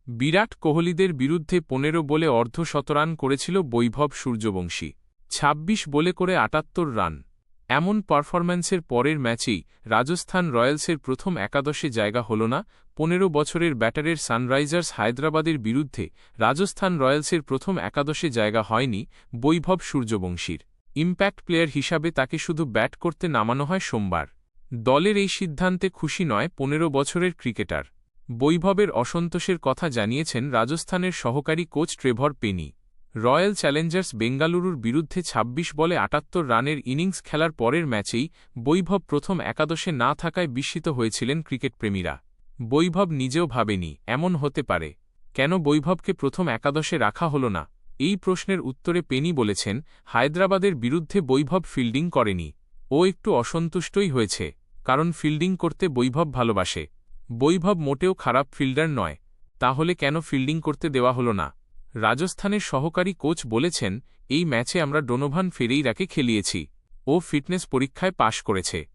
বিরাট কোহলিদের বিরুদ্ধে ১৫ বলে অর্ধশতরান করেছিল বৈভব সূর্যবংশী। ২৬ বলে করে ৭৮ রান। এমন পারফরম্যান্সের পরের ম্যাচেই রাজস্থান রয়্যালসের প্রথম একাদশে জায়গা হল না। ১৫ বছরের ব্যাটারের সানরাইজার্স হায়দ্রাবাদের বিরুদ্ধে রাজস্থান রয়্যালসের প্রথম একাদশে জায়গা হয়নি বৈভব সূর্যবংশীর। ইম্প্যাক্ট প্লেয়ার হিসাবে তাকে শুধু ব্যাট করতে নামানো হয় সোমবার। দলের এই সিদ্ধান্তে খুশি নয় ১৫ বছরের ক্রিকেটার। বৈভবের অসন্তোষের কথা জানিয়েছেন রাজস্থানের সহকারী coach Trevor Penney. Royal Challengers বেঙ্গালুরুর বিরুদ্ধে ২৬ বলে ৭৮ রানের ইনিংস খেলার পরের ম্যাচেই বৈভব প্রথম একাদশে না থাকায় বিস্মিত হয়েছিলেন ক্রিকেটপ্রেমীরা। বৈভব নিজেও ভাবেনি এমন হতে পারে। কেন বৈভবকে প্রথম একাদশে রাখা হল না, এই প্রশ্নের উত্তরে পেনি বলেছেন, হায়দ্রাবাদের বিরুদ্ধে বৈভব ফিল্ডিং করেনি। ও একটু অসন্তুষ্টই হয়েছে, কারণ ফিল্ডিং করতে বৈভব ভালোবাসে। বৈভব মোটেও খারাপ ফিল্ডার নয়, তাহলে কেন ফিল্ডিং করতে দেওয়া হল না? রাজস্থানের সহকারী কোচ বলেছেন, এই ম্যাচে আমরা ডোনোভান ফেরেইরাকে খেলিয়েছি। ও ফিটনেস পরীক্ষায় পাশ করেছে।